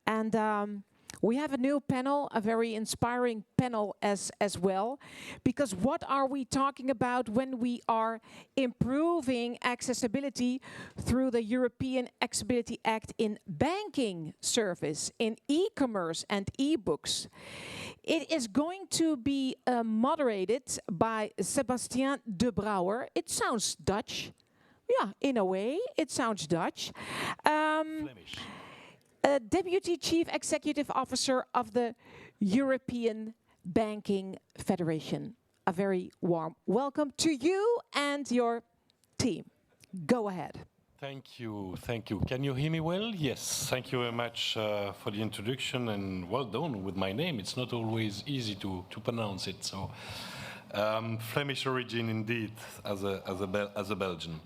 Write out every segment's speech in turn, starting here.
And we have a new panel, a very inspiring panel as well, because what are we talking about when we are improving accessibility through the European Accessibility Act in banking service, in e-commerce and ebooks? It is going to be moderated by Sébastien de Brouwer. It sounds Dutch. Yeah, in a way, it sounds Dutch. Flemish. Deputy Chief Executive Officer of the European Banking Federation. A very warm welcome to you and your team. Go ahead. Thank you, thank you. Can you hear me well? Yes, thank you very much for the introduction, and well done with my name. It's not always easy to pronounce it, so Flemish origin indeed, as a Belgian.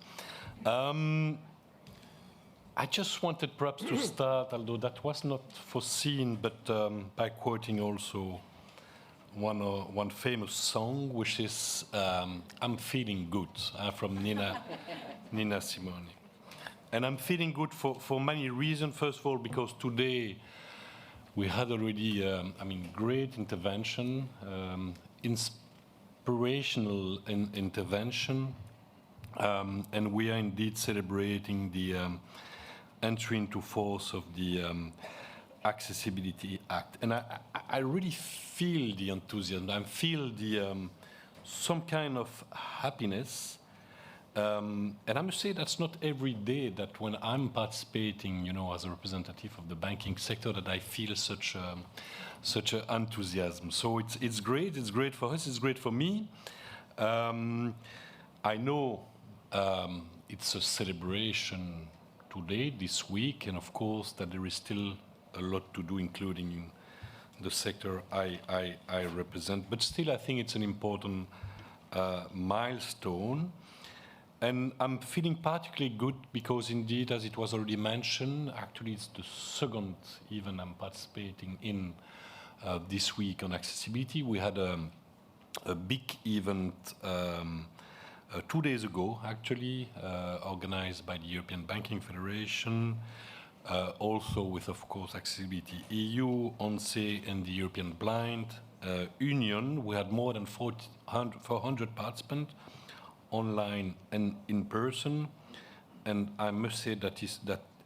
I just wanted perhaps to start, although that was not foreseen, but by quoting also one famous song, which is "I'm Feeling Good" from Nina Simone. And I'm feeling good for many reasons. First of all, because today we had already, great intervention, inspirational intervention, and we are indeed celebrating the entry into force of the Accessibility Act. And I really feel the enthusiasm. I feel some kind of happiness. And I must say that's not every day that when I'm participating, as a representative of the banking sector, that I feel such enthusiasm. So it's great. It's great for us. It's great for me. I know it's a celebration today, this week, and of course that there is still a lot to do, including in the sector I represent. But still, I think it's an important milestone. And I'm feeling particularly good because indeed, as it was already mentioned, actually it's the second event I'm participating in this week on accessibility. We had a big event 2 days ago, actually, organized by the European Banking Federation, also with, of course, AccessibleEU, ONCE, and the European Blind Union. We had more than 400 participants, online and in person, and I must say that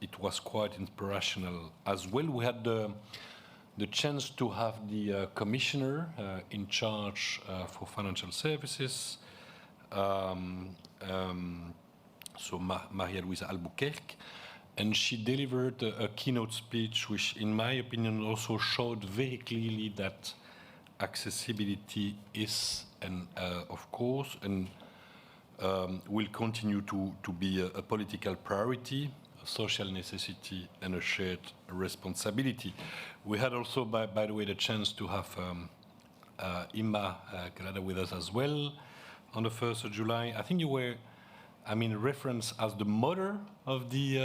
it was quite inspirational as well. We had the chance to have the commissioner in charge for financial services, so Maria-Louise Albuquerque, and she delivered a keynote speech which, in my opinion, also showed very clearly that accessibility is, and of course, and will continue to be a political priority, a social necessity, and a shared responsibility. We had also, by the way, the chance to have Imma Grada with us as well on the 1st of July. I think you were, referenced as the mother of the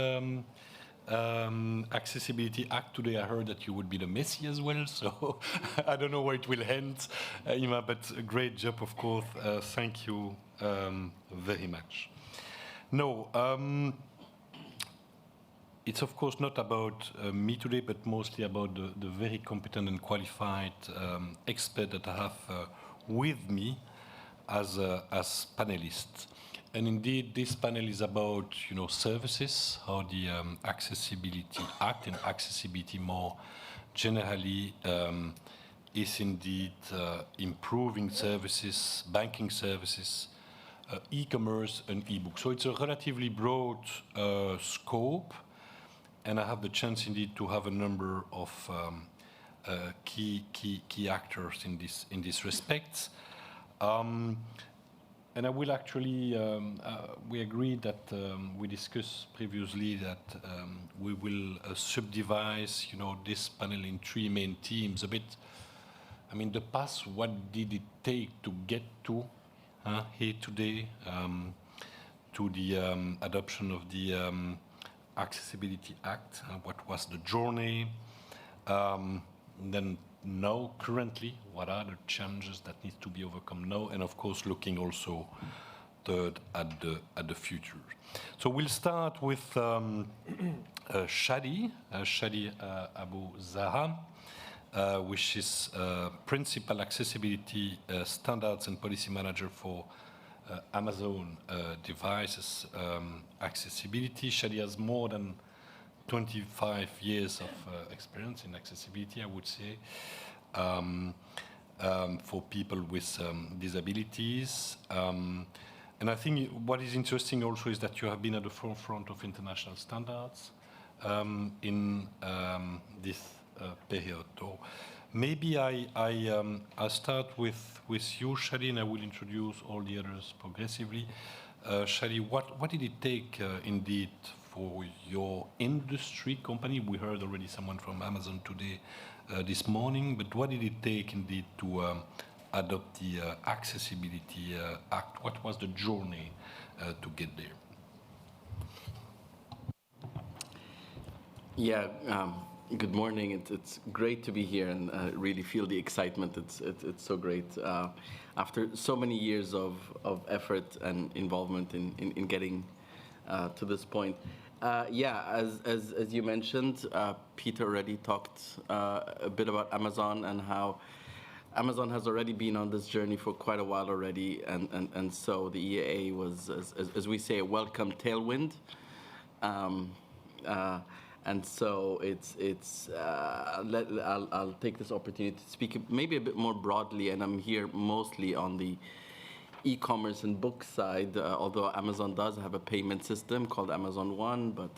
Accessibility Act. Today I heard that you would be the Messi as well, so I don't know where it will end, Imma, but a great job, of course. Thank you very much. No, it's of course not about me today, but mostly about the very competent and qualified expert that I have with me as panelists. And indeed, this panel is about, services, how the Accessibility Act and accessibility more generally is indeed improving services, banking services, e-commerce and e-book. So it's a relatively broad scope, and I have the chance indeed to have a number of key actors in this respect. And I will actually, we agreed that we discussed previously that we will subdivide, this panel in 3 main themes a bit. The past, what did it take to get to here today, to the adoption of the Accessibility Act? What was the journey? Then now, currently, what are the challenges that need to be overcome now? And of course, looking also third at the future. So we'll start with Shadi Abu Zaha, which is Principal Accessibility Standards and Policy Manager for Amazon Devices Accessibility. Shadi has more than 25 years of experience in accessibility, I would say, for people with disabilities. And I think what is interesting also is that you have been at the forefront of international standards in this period. So maybe I'll start with you, Shadi, and I will introduce all the others progressively. Shadi, what did it take indeed for your industry company? We heard already someone from Amazon today, this morning, but what did it take indeed to adopt the Accessibility Act? What was the journey to get there? Yeah, good morning. It's great to be here and really feel the excitement. It's so great. After so many years of effort and involvement in getting to this point. Yeah, as you mentioned, Peter already talked a bit about Amazon and how Amazon has already been on this journey for quite a while already, and so the EAA was, as we say, a welcome tailwind. And so I'll take this opportunity to speak maybe a bit more broadly, and I'm here mostly on the e-commerce and book side, although Amazon does have a payment system called Amazon One, but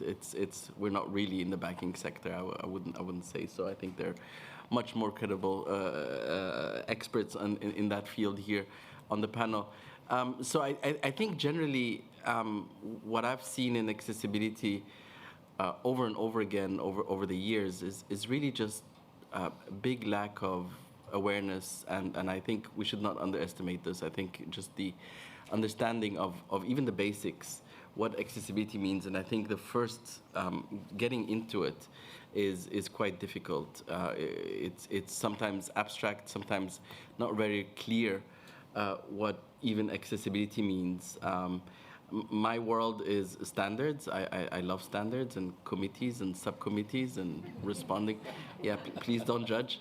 we're not really in the banking sector. I wouldn't say so. I think they're much more credible experts in that field here on the panel. So I think generally what I've seen in accessibility over and over again over the years is really just a big lack of awareness, and I think we should not underestimate this. I think just the understanding of even the basics, what accessibility means, and I think the first getting into it is quite difficult. It's sometimes abstract, sometimes not very clear what even accessibility means. My world is standards. I love standards and committees and subcommittees and responding. Yeah, please don't judge.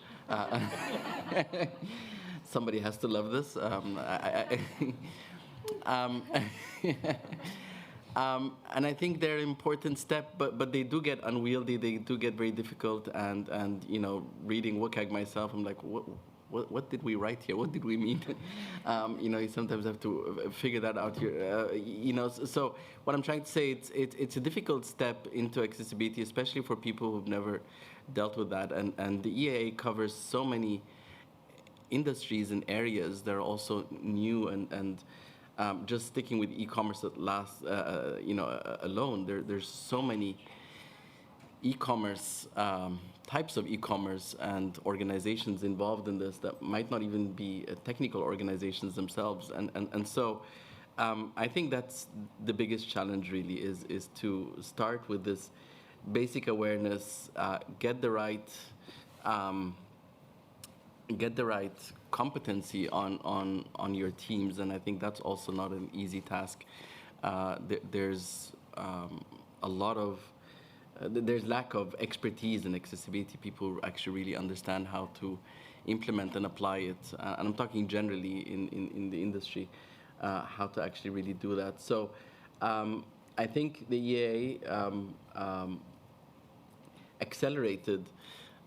Somebody has to love this. And I think they're an important step, but they do get unwieldy. They do get very difficult. And you know, reading WCAG myself, I'm like, what did we write here? What did we mean? You know, you sometimes have to figure that out here. You know, so what I'm trying to say, it's a difficult step into accessibility, especially for people who've never dealt with that. And the EAA covers so many industries and areas that are also new and just sticking with e-commerce at last, you know, alone, there's so many e-commerce types of e-commerce and organizations involved in this that might not even be technical organizations themselves, and so I think that's the biggest challenge really is to start with this basic awareness, get the right competency on your teams, and I think that's also not an easy task. There's a lot of there's lack of expertise in accessibility. People actually really understand how to implement and apply it, and I'm talking generally in the industry, how to actually really do that. So I think the EAA accelerated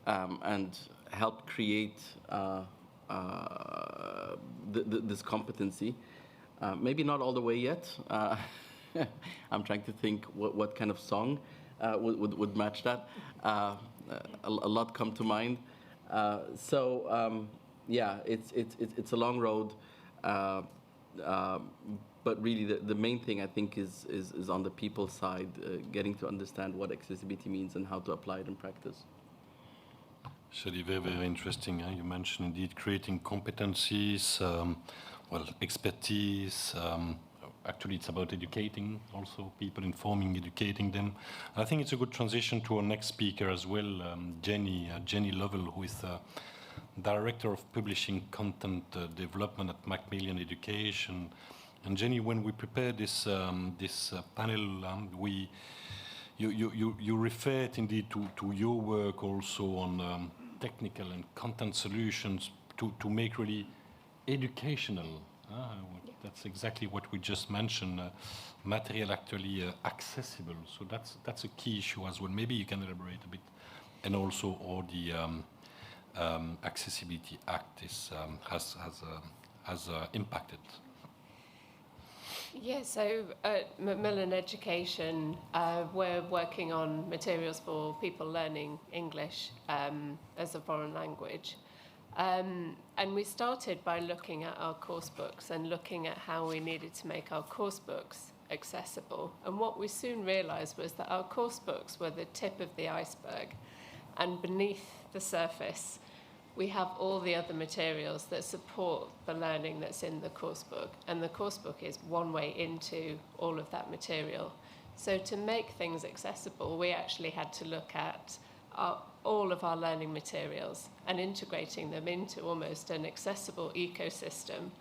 and helped create this competency. Maybe not all the way yet. I'm trying to think what kind of song would match that. A lot come to mind. Yeah, it's a long road, but really the main thing I think is on the people side, getting to understand what accessibility means and how to apply it in practice. Shadi, very, very interesting. You mentioned indeed creating competencies, well, expertise. Actually, it's about educating also people, informing, educating them. I think it's a good transition to our next speaker as well, Jenny Lovell, who is the Director of Publishing Content Development at Macmillan Education. And Jenny, when we prepared this panel, you referred indeed to your work also on technical and content solutions to make really educational. That's exactly what we just mentioned. Material actually accessible. So that's a key issue as well. Maybe you can elaborate a bit, and also all the Accessibility Act has impacted. Yeah, so at Macmillan Education, we're working on materials for people learning English as a foreign language. And we started by looking at our course books and looking at how we needed to make our course books accessible. And what we soon realized was that our course books were the tip of the iceberg. And beneath the surface, we have all the other materials that support the learning that's in the course book. And the course book is one way into all of that material. So to make things accessible, we actually had to look at all of our learning materials and integrating them into almost an accessible ecosystem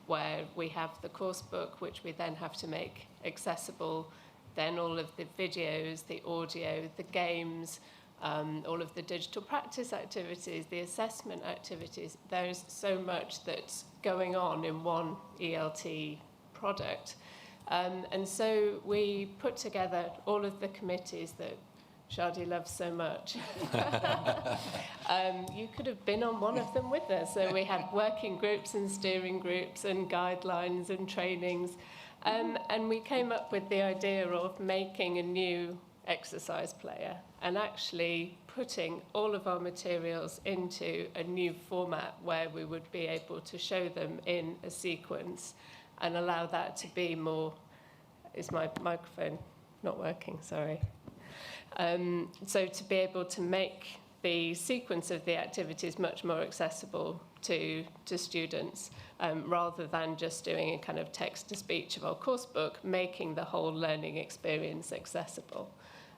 where we have the course book, which we then have to make accessible, then all of the videos, the audio, the games, all of the digital practice activities, the assessment activities. There's so much that's going on in one ELT product. And so we put together all of the committees that Shadi loves so much. You could have been on one of them with us. So we had working groups and steering groups and guidelines and trainings. And we came up with the idea of making a new exercise player and actually putting all of our materials into a new format where we would be able to show them in a sequence and allow that to be more... Is my microphone not working? Sorry. So to be able to make the sequence of the activities much more accessible to students, rather than just doing a kind of text-to-speech of our course book, making the whole learning experience accessible.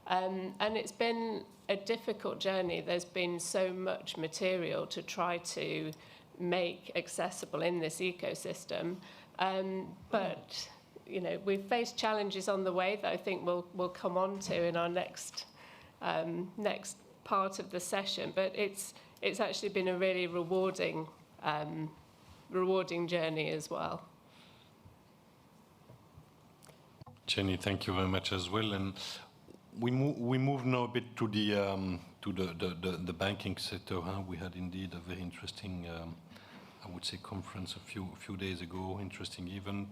And it's been a difficult journey. There's been so much material to try to make accessible in this ecosystem, but you know, we've faced challenges on the way that I think we'll come on to in our next part of the session. But it's actually been a really rewarding journey as well. Jenny, thank you very much as well. And we move now a bit to the banking sector. We had indeed a very interesting, I would say, conference a few days ago. Interesting event.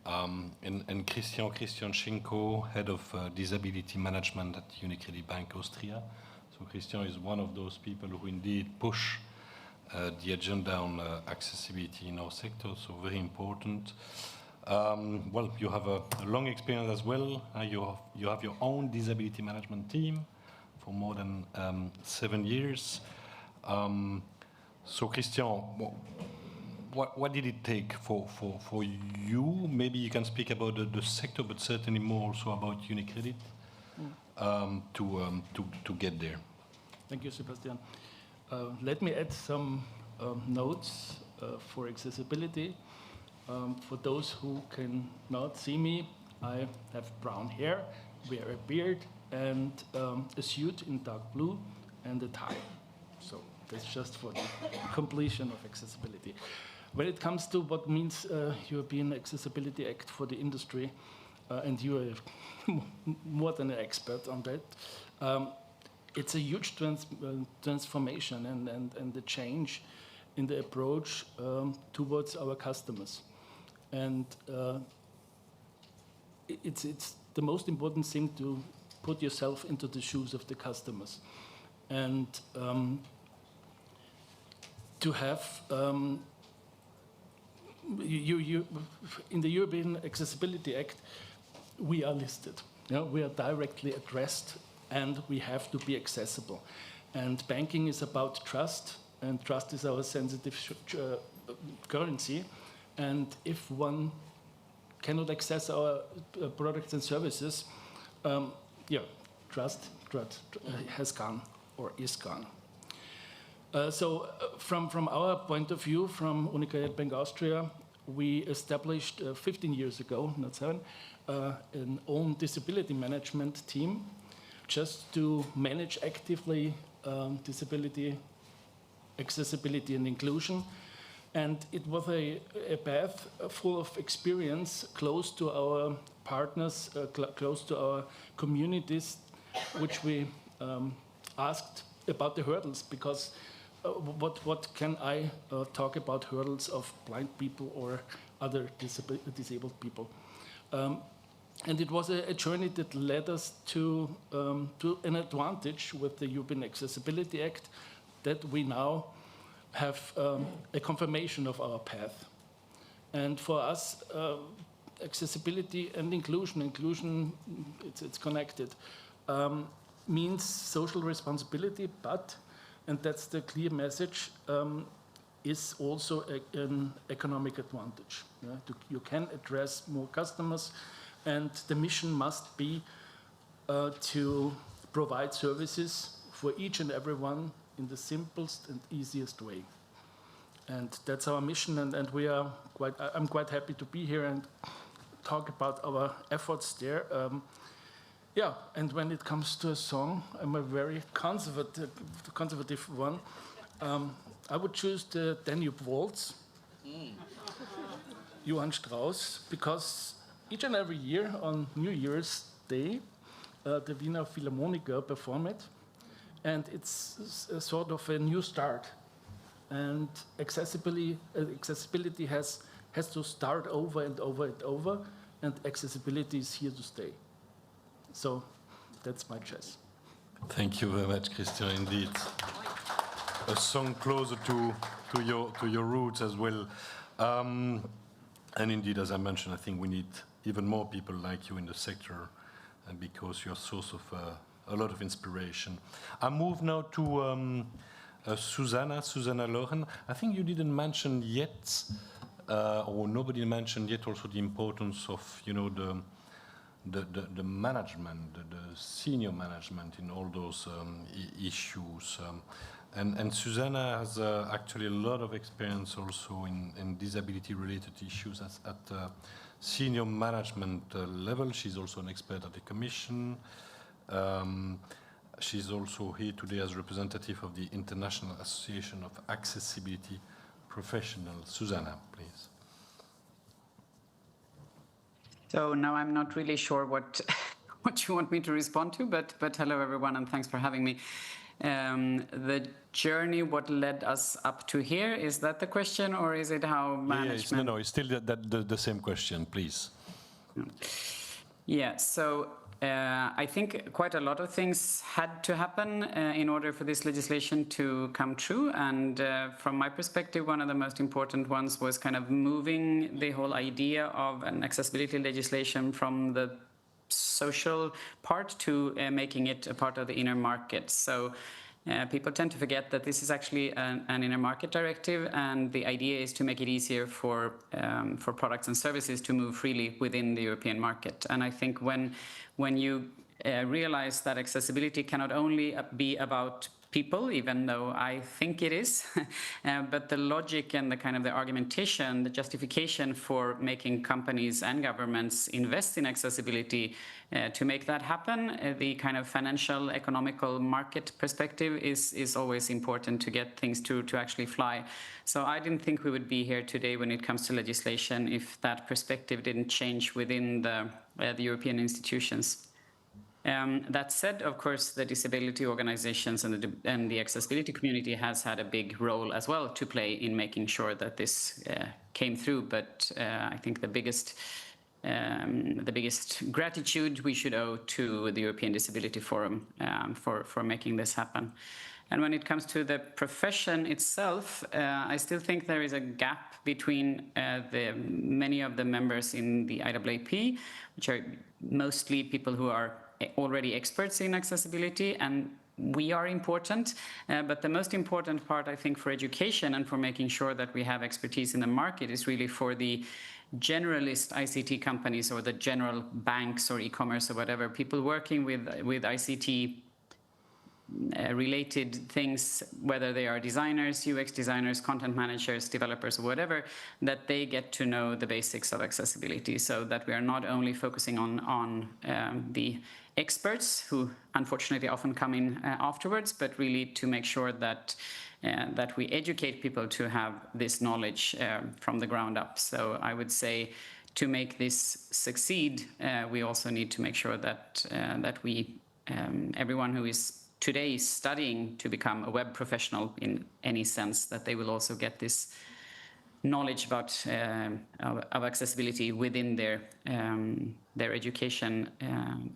And Christian Schinko, head of disability management at UniCredit Bank Austria. So Christian is one of those people who indeed push the agenda on accessibility in our sector, so very important. Well, you have a long experience as well. You have your own disability management team for more than 7 years. So Christian, what did it take for you? Maybe you can speak about the sector, but certainly more also about UniCredit to get there. Thank you, Sebastian. Let me add some notes for accessibility. For those who cannot see me, I have brown hair, wear a beard, and a suit in dark blue, and a tie. So that's just for the completion of accessibility. When it comes to what means European Accessibility Act for the industry, and you are more than an expert on that, it's a huge transformation and the change in the approach towards our customers. And it's the most important thing to put yourself into the shoes of the customers. And to have... in the European Accessibility Act, we are listed. We are directly addressed, and we have to be accessible. And banking is about trust, and trust is our sensitive currency. And if one cannot access our products and services, trust has gone or is gone. So from our point of view, from UniCredit Bank Austria, we established 15 years ago, not 7, an own disability management team just to manage actively disability, accessibility and inclusion. And it was a path full of experience, close to our partners, close to our communities, which we asked about the hurdles, because what can I talk about hurdles of blind people or other disabled people? And it was a journey that led us to an advantage with the European Accessibility Act, that we now have a confirmation of our path. And for us, accessibility and inclusion, it's connected, means social responsibility, but, and that's the clear message, is also an economic advantage. Yeah? You can address more customers, and the mission must be to provide services for each and everyone in the simplest and easiest way. And that's our mission, and we are I'm quite happy to be here and talk about our efforts there. Yeah, and when it comes to a song, I'm a very conservative one. I would choose the Danube Waltz, Johann Strauss, because each and every year on New Year's Day, the Wiener Philharmoniker perform it, and it's a sort of a new start. And accessibility has to start over and over and over, and accessibility is here to stay. So that's my choice. Thank you very much, Christian. Indeed, a song closer to your roots as well. And indeed, as I mentioned, I think we need even more people like you in the sector, and because you're a source of a lot of inspiration. I move now to Susanna Loren. I think you didn't mention yet, or nobody mentioned yet, also the importance of the management, the senior management in all those issues. And Susanna has actually a lot of experience also in disability-related issues at senior management level. She's also an expert at the Commission. She's also here today as representative of the International Association of Accessibility Professionals. Susanna, please. So now I'm not really sure what you want me to respond to, but hello everyone, and thanks for having me. The journey, what led us up to here, is that the question, or is it how management? No, it's still the same question, please. Yeah, so I think quite a lot of things had to happen in order for this legislation to come true. And from my perspective, one of the most important ones was kind of moving the whole idea of an accessibility legislation from the social part to making it a part of the inner market. So people tend to forget that this is actually an inner market directive, and the idea is to make it easier for products and services to move freely within the European market. And I think when you realize that accessibility cannot only be about people, even though I think it is, but the logic and the kind of the argumentation, the justification for making companies and governments invest in accessibility to make that happen, the kind of financial, economical market perspective is always important to get things to actually fly. So I didn't think we would be here today when it comes to legislation if that perspective didn't change within the European institutions. That said, of course, the disability organizations and the accessibility community has had a big role as well to play in making sure that this came through. But I think the biggest gratitude we should owe to the European Disability Forum for making this happen. And when it comes to the profession itself, I still think there is a gap between many of the members in the IAAP, which are mostly people who are already experts in accessibility, and we are important. But the most important part, I think, for education and for making sure that we have expertise in the market is really for the generalist ICT companies or the general banks or e-commerce or whatever, people working with ICT related things, whether they are designers, UX designers, content managers, developers, or whatever, that they get to know the basics of accessibility, so that we are not only focusing on the experts who unfortunately often come in afterwards, but really to make sure that that we educate people to have this knowledge from the ground up. So I would say, to make this succeed, we also need to make sure that that we everyone who is today studying to become a web professional in any sense, that they will also get this knowledge about of accessibility within their education.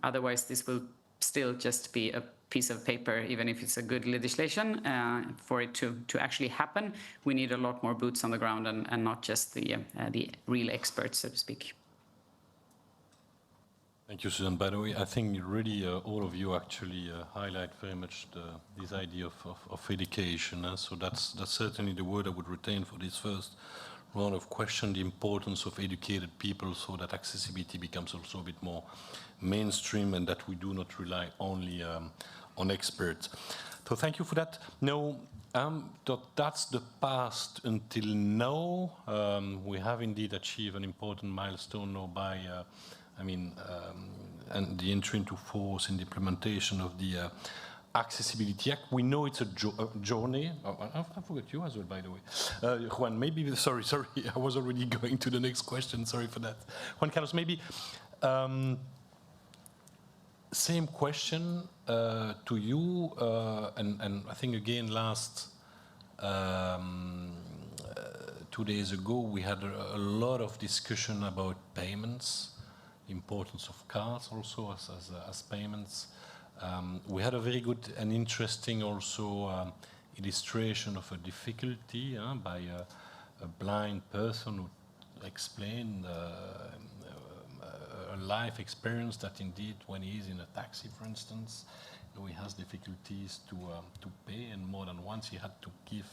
Otherwise, this will still just be a piece of paper, even if it's a good legislation. For it to actually happen, we need a lot more boots on the ground and not just the real experts, so to speak. Thank you, Susan. By the way, I think really all of you actually highlight very much this idea of education. So that's certainly the word I would retain for this first round of questions, the importance of educated people, so that accessibility becomes also a bit more mainstream and that we do not rely only on experts. So thank you for that. Now, that's the past until now. We have indeed achieved an important milestone now by and the entry into force and the implementation of the Accessibility Act. We know it's a journey. I forgot you as well, by the way. Juan, maybe, sorry, I was already going to the next question, sorry for that. Juan Carlos, maybe same question to you, and I think again last 2 days ago we had a lot of discussion about payments, importance of cards also as payments. We had a very good and interesting also illustration of a difficulty by a blind person who explained a life experience that indeed when he is in a taxi, for instance, he has difficulties to pay, and more than once he had to give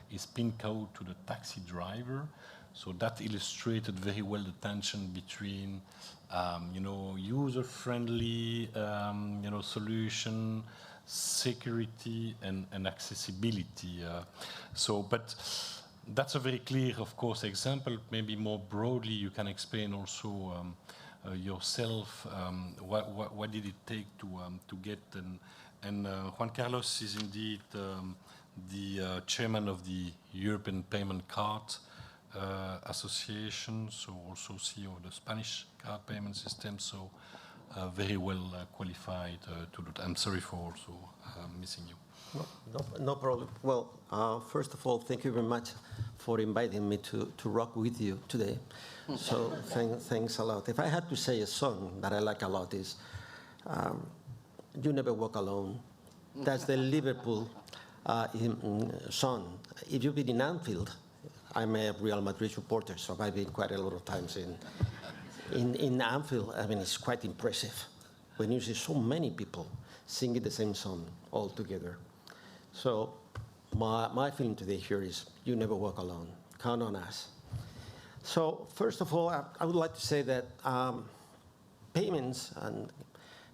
his PIN code to the taxi driver. So that illustrated very well the tension between, user-friendly, solution, security, and accessibility. But that's a very clear, of course, example. Maybe more broadly, you can explain also yourself what did it take to get, and Juan Carlos is indeed the chairman of the European Payment Card Association, so also CEO of the Spanish card payment system, so very well qualified to do that. I'm sorry for also missing you. No problem. Well, first of all, thank you very much for inviting me to rock with you today. So thanks a lot. If I had to say a song that I like a lot is You Never Walk Alone. That's the Liverpool song. If you've been in Anfield, I'm a Real Madrid supporter, so I've been quite a lot of times in Anfield. I mean, it's quite impressive when you see so many people singing the same song all together. So my feeling today here is You Never Walk Alone. Count on us. So first of all, I would like to say that payments and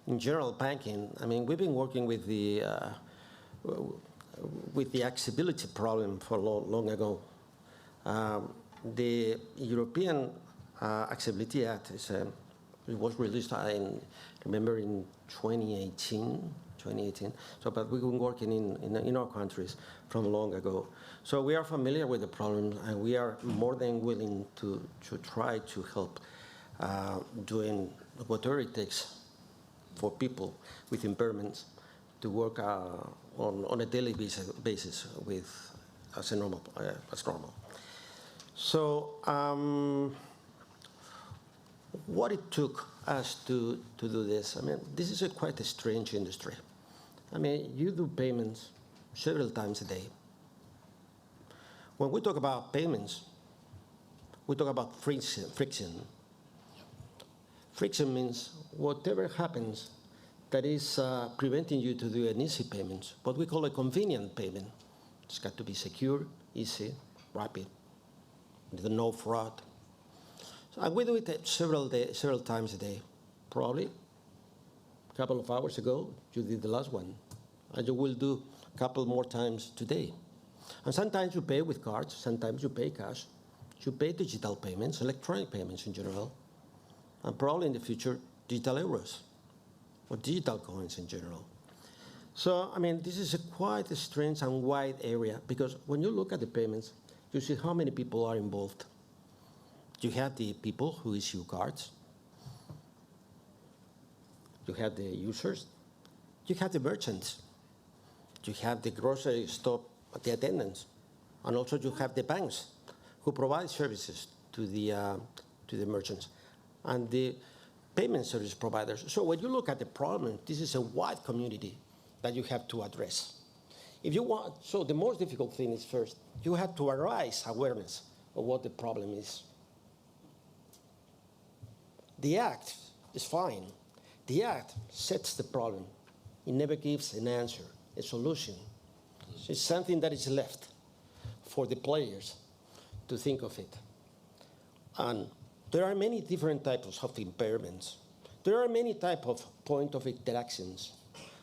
in general banking, I mean, we've been working with the accessibility problem for long ago. The European Accessibility Act it was released in 2018. So, but we've been working in our countries from long ago. So we are familiar with the problem, and we are more than willing to try to help doing whatever it takes for people with impairments to work on a daily basis with as normal. So what it took us to do this, I mean, this is quite a strange industry. I mean, you do payments several times a day. When we talk about payments, we talk about friction. Friction means whatever happens that is preventing you to do an easy payment, what we call a convenient payment. It's got to be secure, easy, rapid, no fraud. So, and we do it several times a day. Probably a couple of hours ago, you did the last one. and you will do a couple more times today. And sometimes you pay with cards, sometimes you pay cash, you pay digital payments, electronic payments in general, and probably in the future, digital euros or digital coins in general. So, I mean, this is a quite a strange and wide area, because when you look at the payments, you see how many people are involved. You have the people who issue cards, you have the users, you have the merchants, you have the grocery store, the attendants, and also you have the banks who provide services to the merchants, and the payment service providers. So when you look at the problem, this is a wide community that you have to address. If you want, so the most difficult thing is first, you have to arise awareness of what the problem is. The act is fine. The act sets the problem. It never gives an answer, a solution. It's something that is left for the players to think of it. And there are many different types of impairments. There are many types of point of interactions,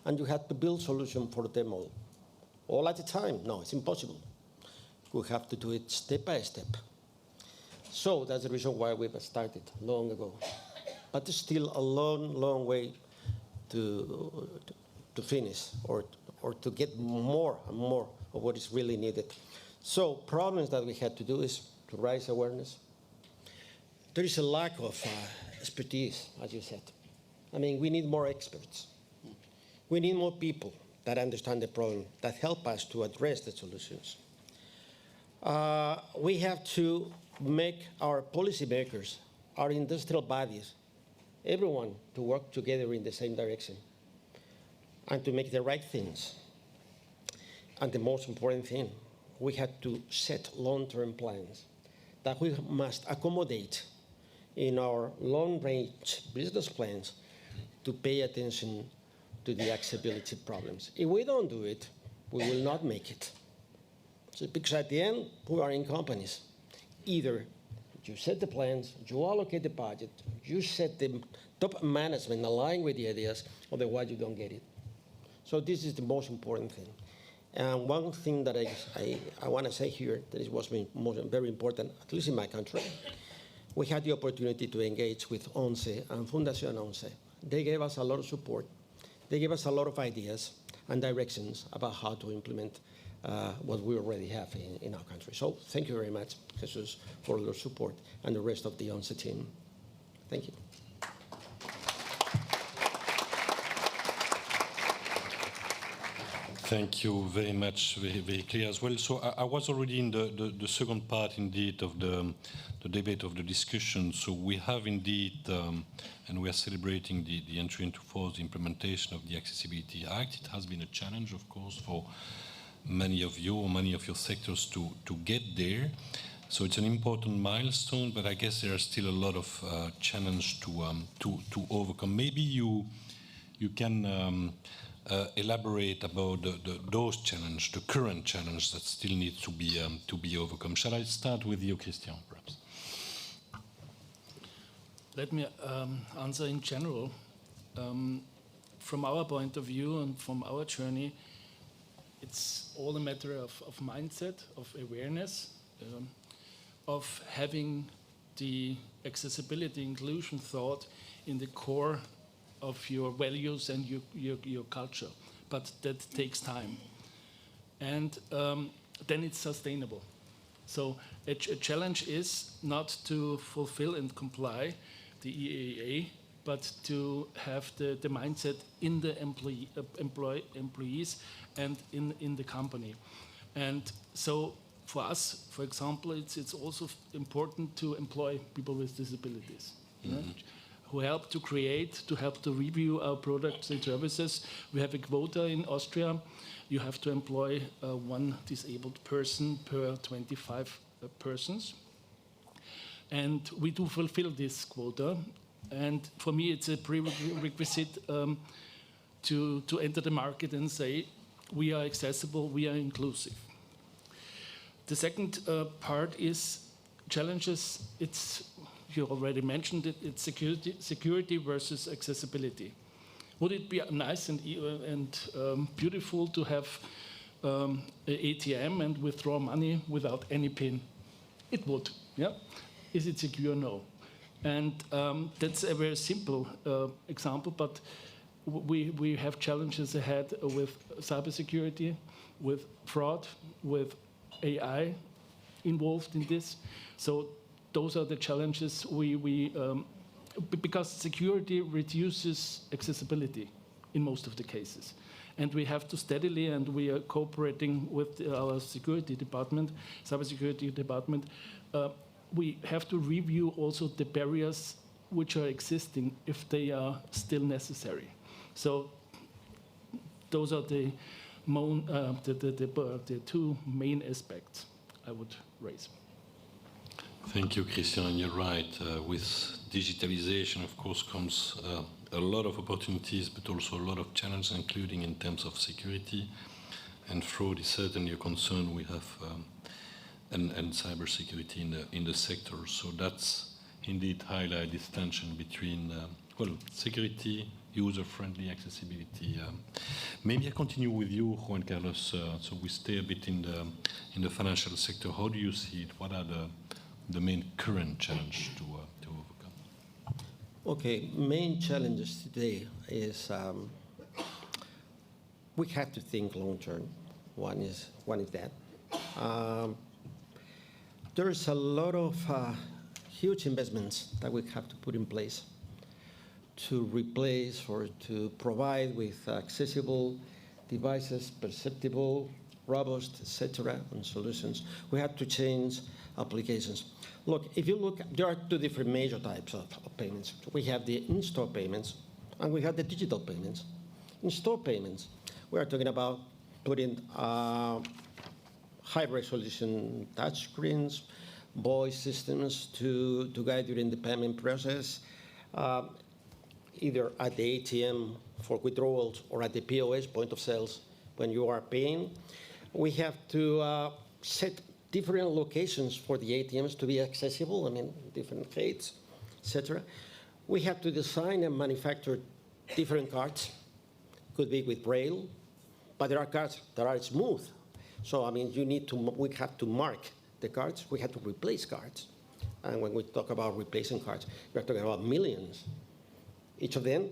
and you have to build solutions for them all at a time. No, it's impossible. We have to do it step by step. So that's the reason why we've started long ago. But there's still a long, long way to finish, or to get more and more of what is really needed. So problems that we had to do is to raise awareness. There is a lack of expertise, as you said. I mean, we need more experts. We need more people that understand the problem, that help us to address the solutions. We have to make our policymakers, our industrial bodies, everyone to work together in the same direction and to make the right things. And the most important thing, we have to set long-term plans that we must accommodate in our long-range business plans to pay attention to the accessibility problems. If we don't do it, we will not make it. So, because at the end, we are in companies. Either you set the plans, you allocate the budget, you set the top management align with the ideas, otherwise you don't get it. So this is the most important thing. And one thing that I want to say here that was very important, at least in my country, we had the opportunity to engage with ONCE and Fundación ONCE. They gave us a lot of support. They gave us a lot of ideas and directions about how to implement what we already have in our country. So thank you very much, Jesus, for your support and the rest of the ONCE team. Thank you. Thank you very much, very clear as well. So I was already in the second part, indeed, of the debate, of the discussion. So we have indeed, and we are celebrating the entry into force, the implementation of the Accessibility Act. It has been a challenge, of course, for many of you or many of your sectors to get there. So it's an important milestone, but I guess there are still a lot of challenge to overcome. Maybe you can elaborate about those challenges, the current challenge that still needs to be overcome. Shall I start with you, Christian, perhaps? Let me answer in general. From our point of view and from our journey, it's all a matter of mindset, of awareness, of having the accessibility inclusion thought in the core of your values and your culture, but that takes time. And then it's sustainable. So a challenge is not to fulfill and comply the EAA, but to have the mindset in the employees and in the company. And so for us, for example, it's also important to employ people with disabilities. Mm-hmm. Who help to create, to help to review our products and services. We have a quota in Austria. You have to employ one disabled person per 25 persons. And we do fulfill this quota. And for me, it's a prerequisite to enter the market and say, we are accessible, we are inclusive. The second part is challenges. You already mentioned it, it's security versus accessibility. Would it be nice and beautiful to have an ATM and withdraw money without any PIN? It would, yeah. Is it secure? No. And that's a very simple example, but we have challenges ahead with cybersecurity, with fraud, with AI involved in this. So those are the challenges because security reduces accessibility in most of the cases. And we have to steadily, and we are cooperating with our security department, cybersecurity department, we have to review also the barriers which are existing if they are still necessary. So those are the two main aspects I would raise. Thank you, Christian. And you're right. With digitalization, of course, comes a lot of opportunities, but also a lot of challenges, including in terms of security. And fraud is certainly a concern we have, and cybersecurity in the sector. So that's indeed highlight this tension between security, user-friendly accessibility. Maybe I continue with you, Juan Carlos. So we stay a bit in the financial sector. How do you see it? What are the main current challenges to overcome? Okay, main challenges today is we have to think long term. One is that. There's a lot of huge investments that we have to put in place to replace or to provide with accessible devices, perceptible, robust, etc., and solutions. We have to change applications. Look, if you look, there are two different major types of payments. We have the in-store payments, and we have the digital payments. In-store payments, we are talking about putting high-resolution touchscreens, voice systems to guide you in the payment process, either at the ATM for withdrawals or at the POS, point of sales, when you are paying. We have to set different locations for the ATMs to be accessible, I mean, different heights, etc. We have to design and manufacture different cards. Could be with Braille, but there are cards that are smooth. So, I mean, we have to mark the cards. We have to replace cards. And when we talk about replacing cards, we're talking about millions. Each of them,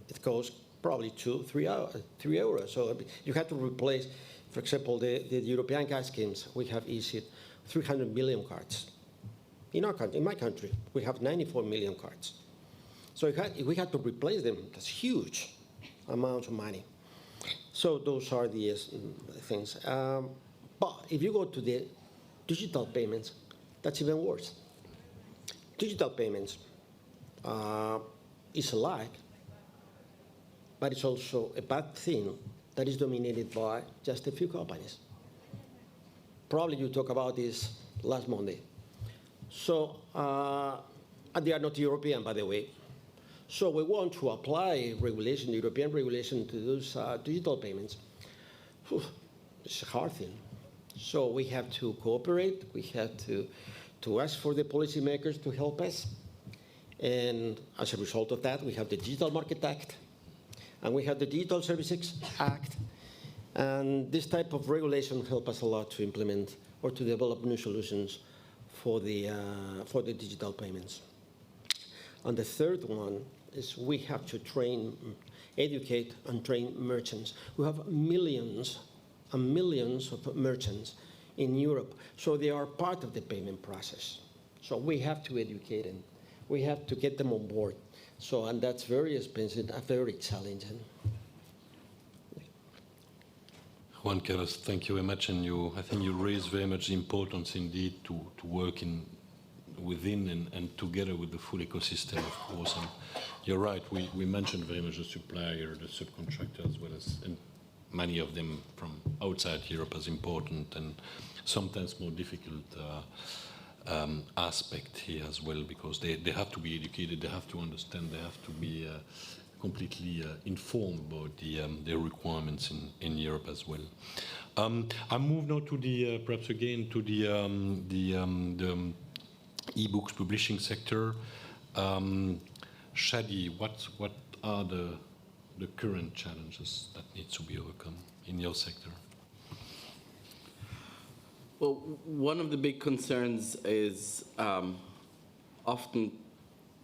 it costs probably 3 euros. So you have to replace, for example, the European gas schemes. We have issued 300 million cards. In our country, in my country, we have 94 million cards. So if we had to replace them, that's huge amounts of money. So those are the things. But if you go to the digital payments, that's even worse. Digital payments is alive, but it's also a bad thing that is dominated by just a few companies. Probably you talked about this last Monday. So, and they are not European, by the way. So we want to apply regulation, European regulation, to those digital payments. It's a hard thing. So we have to cooperate. We have to ask for the policymakers to help us. And as a result of that, we have the Digital Market Act, and we have the Digital Services Act. And this type of regulation help us a lot to implement or to develop new solutions for the digital payments. And the third one is we have to educate and train merchants. We have millions and millions of merchants in Europe, so they are part of the payment process. So we have to educate them. We have to get them on board. So, and that's very expensive and very challenging. Juan Carlos, thank you very much. And I think you raised very much the importance indeed to work within and together with the full ecosystem, of course. And you're right, we mentioned very much the supplier, the subcontractor, as well as, and many of them from outside Europe as important and sometimes more difficult aspect here as well, because they have to be educated, they have to understand, they have to be completely informed about the requirements in Europe as well. I move now to perhaps again to the ebooks publishing sector. Shadi, what are the current challenges that need to be overcome in your sector? Well, one of the big concerns is often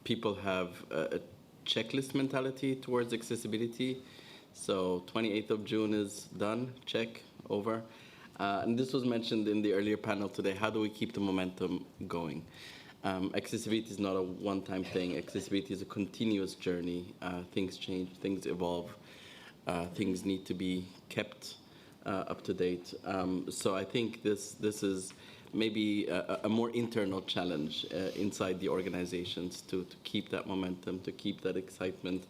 people have a checklist mentality towards accessibility. So 28th of June is done, check, over. And this was mentioned in the earlier panel today. How do we keep the momentum going? Accessibility is not a one-time thing. Accessibility is a continuous journey. Things change, things evolve. Things need to be kept up to date. So I think this is maybe a more internal challenge inside the organizations to keep that momentum, to keep that excitement,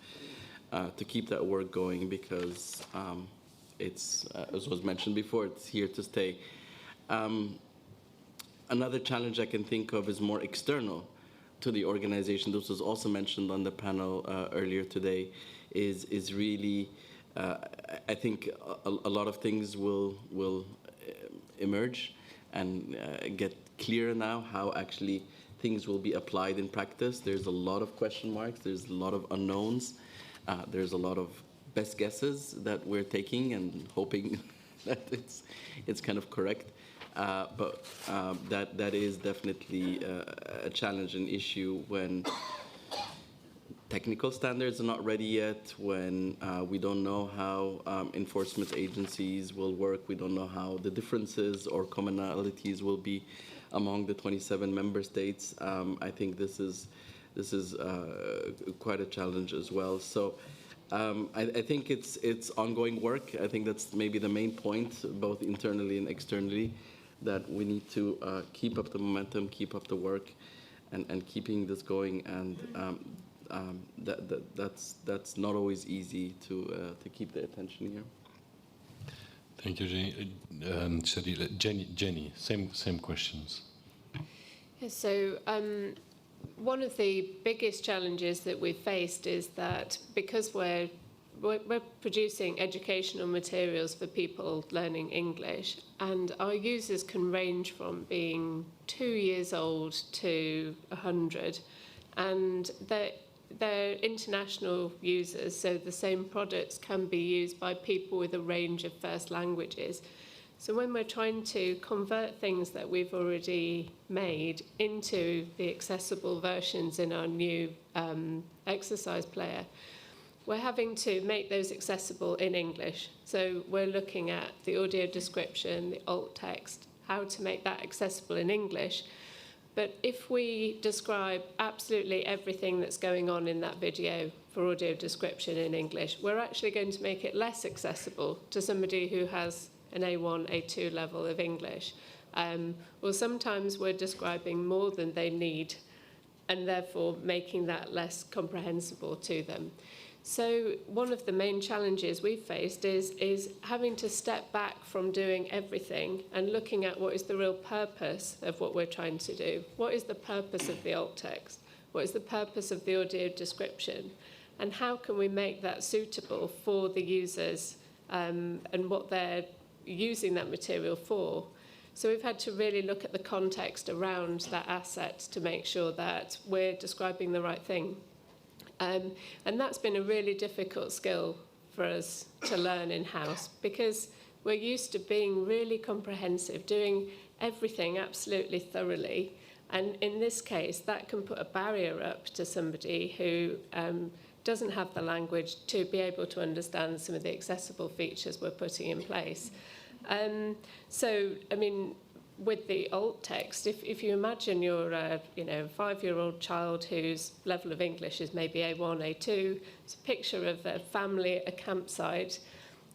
to keep that work going, because it's, as was mentioned before, it's here to stay. Another challenge I can think of is more external to the organization. This was also mentioned on the panel earlier today, is really, I think a lot of things will emerge and get clearer now how actually things will be applied in practice. There's a lot of question marks, there's a lot of unknowns, there's a lot of best guesses that we're taking and hoping that it's kind of correct. But that is definitely a challenge, an issue when technical standards are not ready yet, when we don't know how enforcement agencies will work, we don't know how the differences or commonalities will be among the 27 member states. I think this is quite a challenge as well. So I think it's ongoing work. I think that's maybe the main point, both internally and externally, that we need to keep up the momentum, keep up the work, and keeping this going. And that's not always easy to keep the attention here. Thank you, Jenny. Jenny, same questions. Yeah, so one of the biggest challenges that we've faced is that because we're producing educational materials for people learning English, and our users can range from being 2 years old to 100, and they're international users, so the same products can be used by people with a range of first languages. So when we're trying to convert things that we've already made into the accessible versions in our new exercise player, we're having to make those accessible in English. So we're looking at the audio description, the alt text, how to make that accessible in English. But if we describe absolutely everything that's going on in that video for audio description in English, we're actually going to make it less accessible to somebody who has an A1, A2 level of English. Or sometimes we're describing more than they need, and therefore making that less comprehensible to them. So one of the main challenges we've faced is having to step back from doing everything and looking at what is the real purpose of what we're trying to do. What is the purpose of the alt text? What is the purpose of the audio description? And how can we make that suitable for the users and what they're using that material for? So we've had to really look at the context around that asset to make sure that we're describing the right thing. And that's been a really difficult skill for us to learn in-house, because we're used to being really comprehensive, doing everything absolutely thoroughly. And in this case, that can put a barrier up to somebody who doesn't have the language to be able to understand some of the accessible features we're putting in place. So, I mean, with the alt text, if you imagine you're a 5-year-old child whose level of English is maybe A1, A2, it's a picture of a family at a campsite,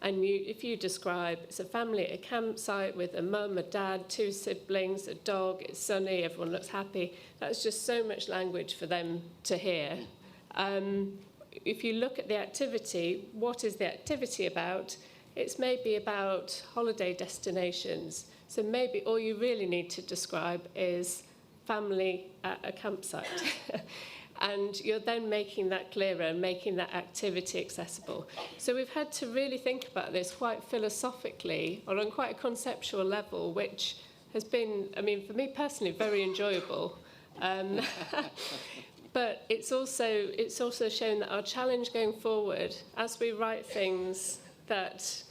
and if you describe it's a family at a campsite with a mum, a dad, 2 siblings, a dog, it's sunny, everyone looks happy, that's just so much language for them to hear. If you look at the activity, what is the activity about? It's maybe about holiday destinations. So maybe all you really need to describe is family at a campsite. And you're then making that clearer and making that activity accessible. So we've had to really think about this quite philosophically or on quite a conceptual level, which has been, I mean, for me personally, very enjoyable. But it's also shown that our challenge going forward, as we write things that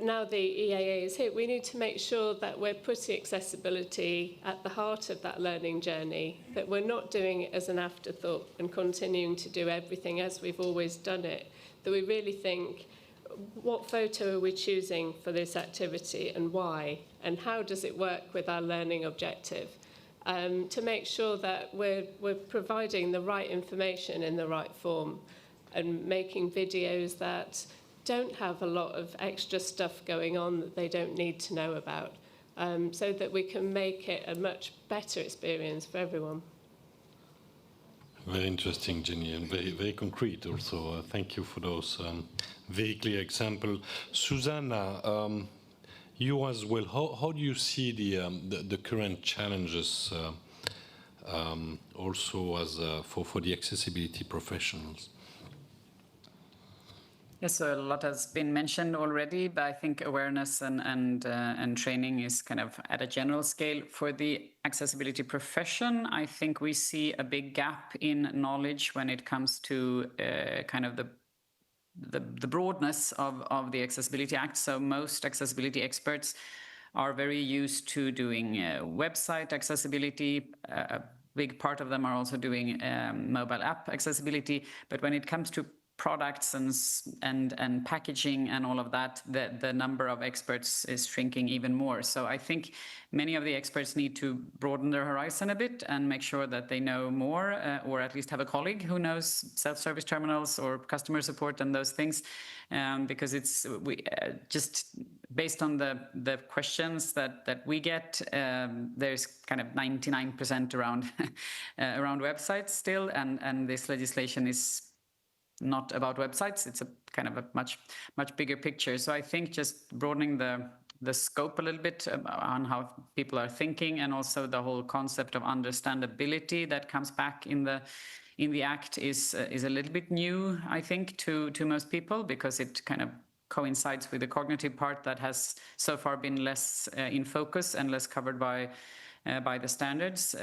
now the EAA is here, we need to make sure that we're putting accessibility at the heart of that learning journey, that we're not doing it as an afterthought and continuing to do everything as we've always done it, that we really think, what photo are we choosing for this activity and why, and how does it work with our learning objective? To make sure that we're providing the right information in the right form and making videos that don't have a lot of extra stuff going on that they don't need to know about, so that we can make it a much better experience for everyone. Very interesting, Jenny, and very, very concrete also. Thank you for those very clear examples. Susanna, you as well, how do you see the current challenges also as for the accessibility professionals? Yes, so a lot has been mentioned already, but I think awareness and training is kind of at a general scale. For the accessibility profession, I think we see a big gap in knowledge when it comes to kind of the broadness of the Accessibility Act. So most accessibility experts are very used to doing website accessibility. A big part of them are also doing mobile app accessibility. But when it comes to products and packaging and all of that, the number of experts is shrinking even more. So I think many of the experts need to broaden their horizon a bit and make sure that they know more, or at least have a colleague who knows self-service terminals or customer support and those things, because it's just based on the questions that we get, there's kind of 99% around around websites still, and this legislation is not about websites. It's a kind of a much bigger picture. So I think just broadening the scope a little bit on how people are thinking, and also the whole concept of understandability that comes back in the Act is a little bit new, I think, to most people, because it kind of coincides with the cognitive part that has so far been less in focus and less covered by the standards.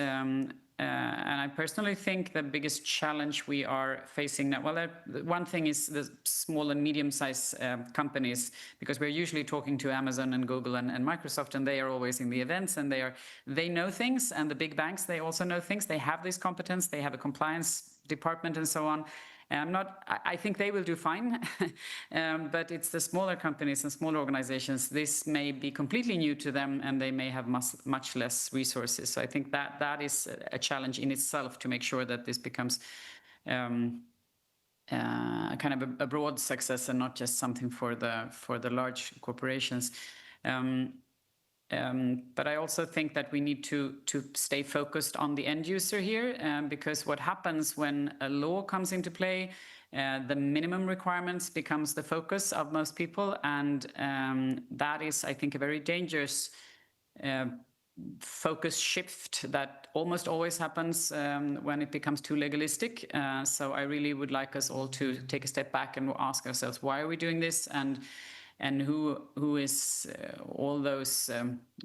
And I personally think the biggest challenge we are facing now, well, one thing is the small and medium-sized companies, because we're usually talking to Amazon and Google and Microsoft, and they are always in the events, and they know things, and the big banks, they also know things. They have this competence, they have a compliance department and so on. I think they will do fine, but it's the smaller companies and smaller organizations. This may be completely new to them, and they may have much less resources. So I think that is a challenge in itself, to make sure that this becomes kind of a broad success and not just something for the large corporations. But I also think that we need to stay focused on the end user here, because what happens when a law comes into play, the minimum requirements becomes the focus of most people, and that is, I think, a very dangerous focus shift that almost always happens when it becomes too legalistic. So I really would like us all to take a step back and ask ourselves, why are we doing this, and who is all those,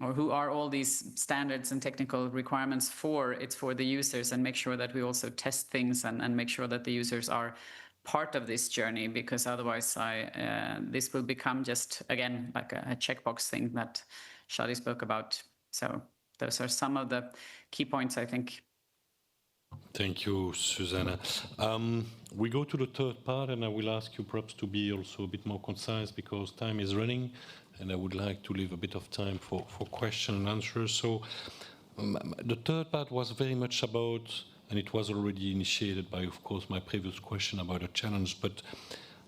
or who are all these standards and technical requirements for? It's for the users, and make sure that we also test things and make sure that the users are part of this journey, because otherwise this will become just, again, like a checkbox thing that Shadi spoke about. So those are some of the key points, I think. Thank you, Susanna. We go to the third part, and I will ask you perhaps to be also a bit more concise, because time is running, and I would like to leave a bit of time for question and answers. So the third part was very much about, and it was already initiated by, of course, my previous question about a challenge, but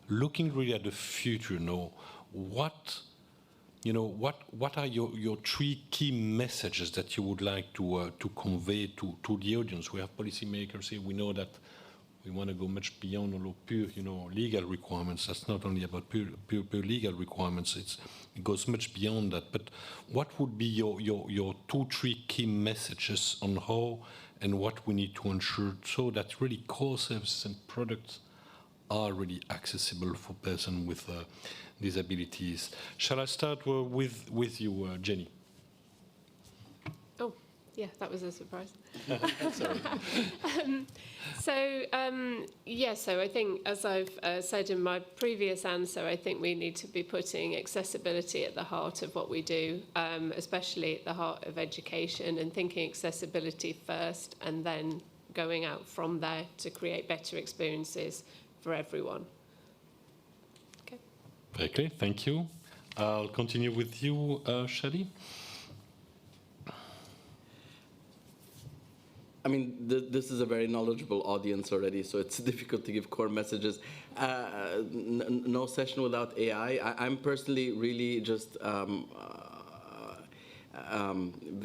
looking really at the future now, what are your three key messages that you would like to convey to the audience? We have policymakers here. We know that we want to go much beyond all pure, legal requirements. That's not only about pure legal requirements. It goes much beyond that. But what would be your 2-3 key messages on how and what we need to ensure, so that really core services and products are really accessible for persons with disabilities? Shall I start with you, Jenny? Oh, Yeah, that was a surprise. Sorry. So I think, as I've said in my previous answer, I think we need to be putting accessibility at the heart of what we do, especially at the heart of education, and thinking accessibility first and then going out from there to create better experiences for everyone. Okay. Very clear, thank you. I'll continue with you, Shadi. I mean, this is a very knowledgeable audience already, so it's difficult to give core messages. No session without AI. I'm personally really just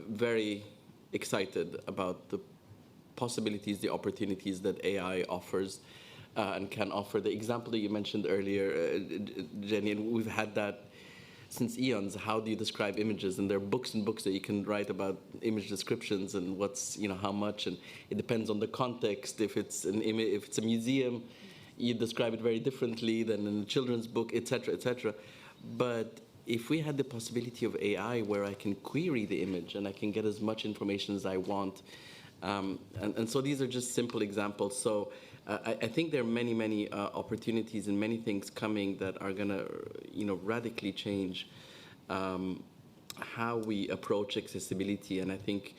very excited about the possibilities, the opportunities that AI offers and can offer. The example that you mentioned earlier, Jenny, and we've had that since eons. How do you describe images? And there are books and books that you can write about image descriptions and what's, how much, and it depends on the context. If it's if it's a museum, you describe it very differently than in a children's book, etc., etc. But if we had the possibility of AI where I can query the image and I can get as much information as I want, and so these are just simple examples. So I think there are many, many opportunities and many things coming that are going to, radically change how we approach accessibility. And I think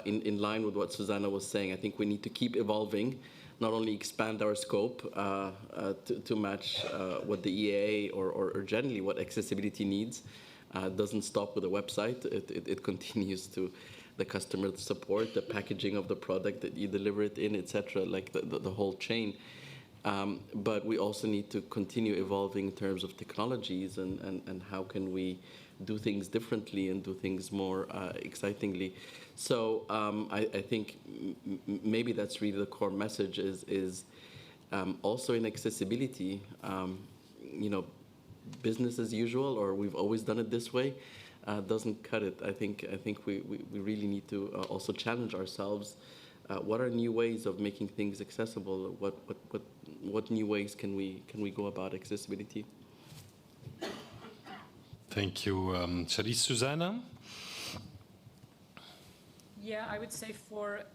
in line with what Susanna was saying, I think we need to keep evolving, not only expand our scope to match what the EA or generally what accessibility needs. Doesn't stop with a website. It continues to the customer support, the packaging of the product that you deliver it in, etc., like the whole chain. But we also need to continue evolving in terms of technologies and how can we do things differently and do things more excitingly. So I think maybe that's really the core message is also in accessibility, business as usual, or we've always done it this way, doesn't cut it. I think we really need to also challenge ourselves. What are new ways of making things accessible? What new ways can we go about accessibility? Thank you, Shadi. Susanna? Yeah, I would say for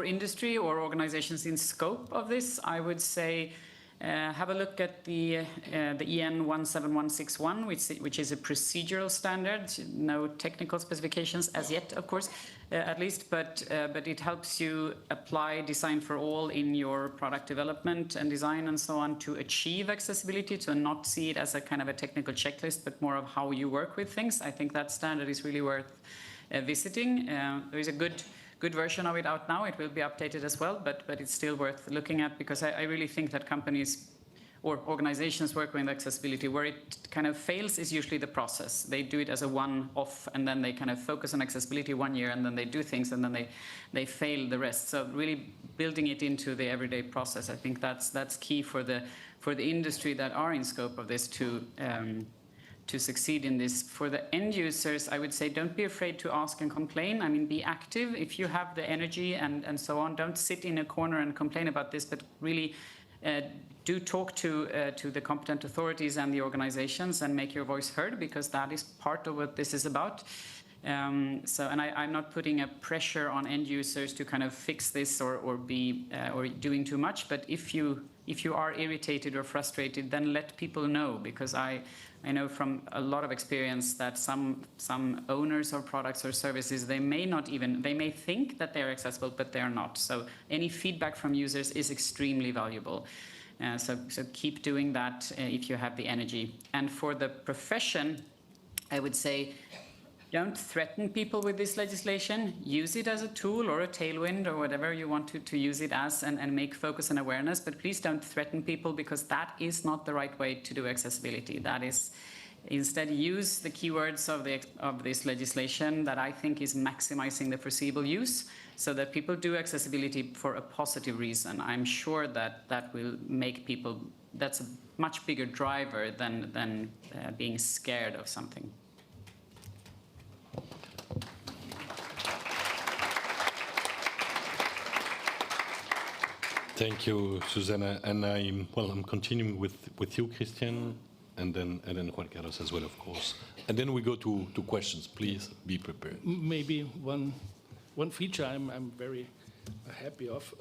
industry or organizations in scope of this, I would say have a look at the EN 17161, which is a procedural standard. No technical specifications as yet, of course, at least, but it helps you apply design for all in your product development and design and so on to achieve accessibility, to not see it as a kind of a technical checklist, but more of how you work with things. I think that standard is really worth visiting. There is a good version of it out now. It will be updated as well, but it's still worth looking at, because I really think that companies or organizations working with accessibility, where it kind of fails is usually the process. They do it as a one-off, and then they kind of focus on accessibility 1 year, and then they do things, and then they fail the rest. So really building it into the everyday process, I think that's key for the industry that are in scope of this to succeed in this. For the end users, I would say don't be afraid to ask and complain. I mean, be active if you have the energy and so on. Don't sit in a corner and complain about this, but really do talk to the competent authorities and the organizations and make your voice heard, because that is part of what this is about. I'm not putting a pressure on end users to kind of fix this or be or doing too much. But if you are irritated or frustrated, then let people know, because I know from a lot of experience that some owners of products or services, they may think that they're accessible, but they're not. So any feedback from users is extremely valuable. So keep doing that if you have the energy. And for the profession, I would say, don't threaten people with this legislation. Use it as a tool or a tailwind or whatever you want to use it as, and make focus and awareness. But please don't threaten people, because that is not the right way to do accessibility. That is, instead use the keywords of this legislation that I think is maximizing the foreseeable use, so that people do accessibility for a positive reason. I'm sure that will make people, that's a much bigger driver than being scared of something. Thank you, Susanna. And I'm continuing with you, Christian. and then Juan Carlos as well, of course. And then we go to questions. Please be prepared. Maybe one feature I'm very happy of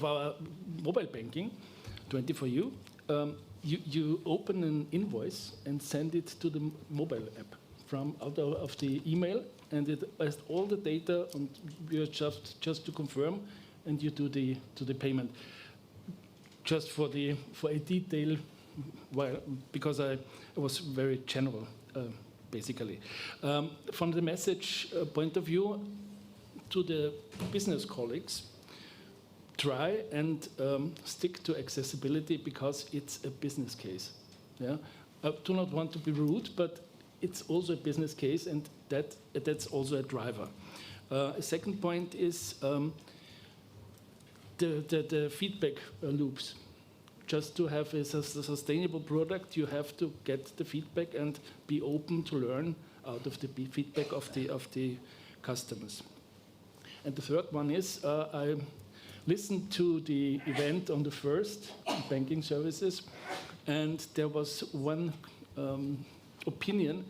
our mobile banking, 24U. You open an invoice and send it to the mobile app from out of the email, and it has all the data, and you're just to confirm, and you do the payment. Just for a detail, because I was very general, basically. From the message point of view, to the business colleagues, try and stick to accessibility because it's a business case. Yeah? I do not want to be rude, but it's also a business case, and that's also a driver. A second point is the feedback loops. Just to have a sustainable product, you have to get the feedback and be open to learn out of the feedback of the customers. And the third one is I listened to the event on the first banking services, and there was one opinion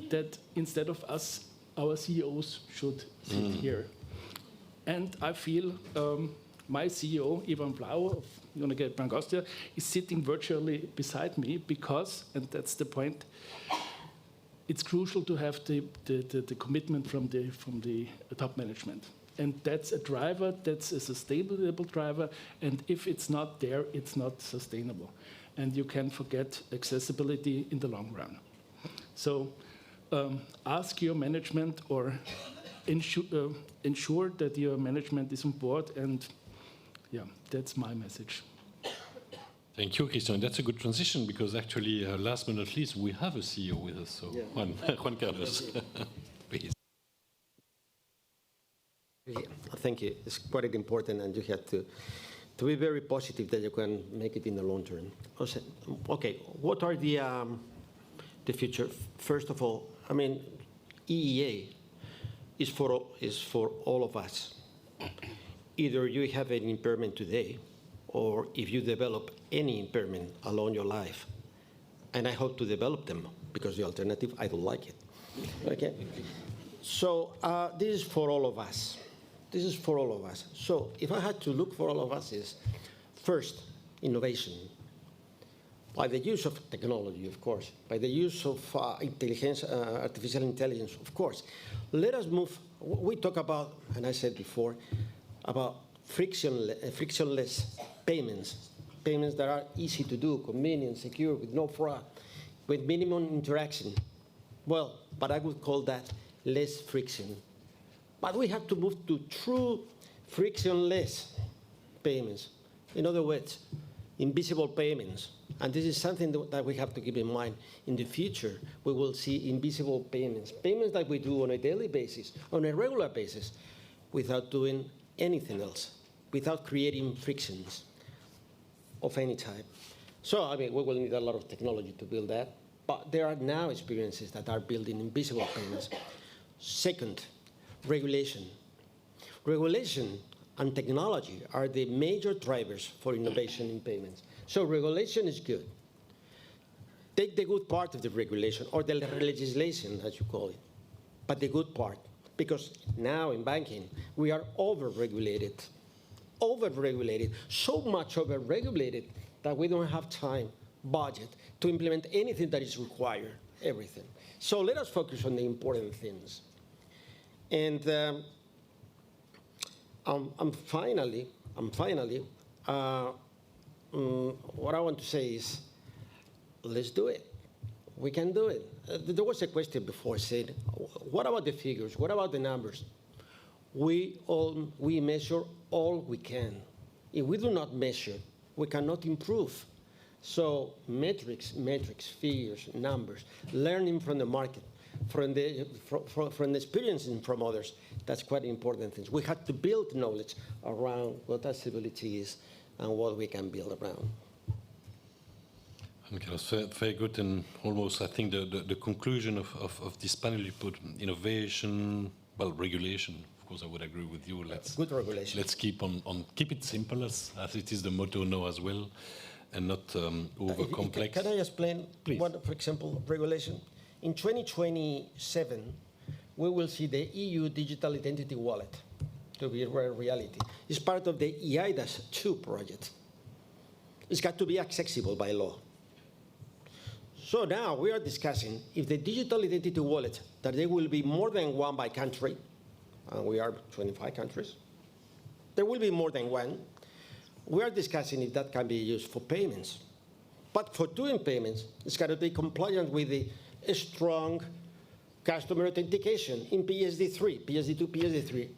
that instead of us, our CEOs should sit here. And I feel my CEO, Ivan Blau of United Bank Austria, is sitting virtually beside me because, and that's the point, it's crucial to have the commitment from the top management. And that's a driver, that's a sustainable driver, and if it's not there, it's not sustainable. And you can forget accessibility in the long run. So ask your management or ensure that your management is on board, and yeah, that's my message. Thank you, Christian. That's a good transition because actually, last but not least, we have a CEO with us. So, yeah. Juan Carlos, please. Thank you. It's quite important, and you have to be very positive that you can make it in the long term. Okay, what are the future? First of all, I mean, EEA is for all of us. Either you have an impairment today, or if you develop any impairment along your life, and I hope to develop them, because the alternative, I don't like it. Okay? So this is for all of us. This is for all of us. So if I had to look for all of us is, first, innovation. By the use of technology, of course. By the use of artificial intelligence, of course. Let us move. We talk about, and I said before, about frictionless payments. Payments that are easy to do, convenient, secure, with no fraud, with minimum interaction. Well, but I would call that less friction. But we have to move to true frictionless payments. In other words, invisible payments. And this is something that we have to keep in mind. In the future, we will see invisible payments. Payments that we do on a daily basis, on a regular basis, without doing anything else, without creating frictions of any type. So, I mean, we will need a lot of technology to build that. But there are now experiences that are building invisible payments. Second, regulation. Regulation and technology are the major drivers for innovation in payments. So regulation is good. Take the good part of the regulation, or the legislation, as you call it, but the good part. Because now in banking, we are over-regulated, so much over-regulated that we don't have time, budget, to implement anything that is required, everything. So let us focus on the important things. And finally, what I want to say is, let's do it. We can do it. There was a question before said, what about the figures? What about the numbers? We measure all we can. If we do not measure, we cannot improve. So metrics, figures, numbers, learning from the market, from the experiencing from others, that's quite important things. We have to build knowledge around what accessibility is and what we can build around. Okay, that's very good, and almost I think the conclusion of this panel, you put innovation, well, regulation. Of course, I would agree with you. Good regulation. Let's keep it simple, as it is the motto now as well. and not over complex. Can I explain one, for example, regulation? In 2027, we will see the EU digital identity wallet to be a reality. It's part of the EIDAS 2 project. It's got to be accessible by law. So now we are discussing if the digital identity wallet, that there will be more than one by country, and we are 25 countries, there will be more than one. We are discussing if that can be used for payments. But for doing payments, it's got to be compliant with the strong customer authentication in PSD3, PSD2, PSD3.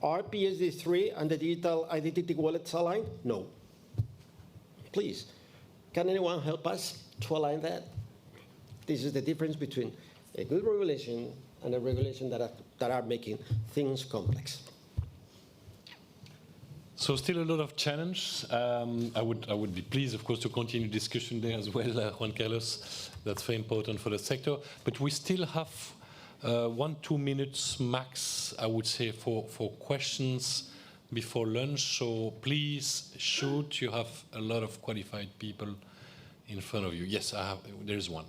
Are PSD3 and the digital identity wallets aligned? No. Please, can anyone help us to align that? This is the difference between a good regulation and a regulation that are making things complex. So still a lot of challenge. I would be pleased, of course, to continue discussion there as well, Juan Carlos. That's very important for the sector. But we still have 1-2 minutes max, I would say, for questions before lunch. So please shoot. You have a lot of qualified people in front of you. Yes, there is one.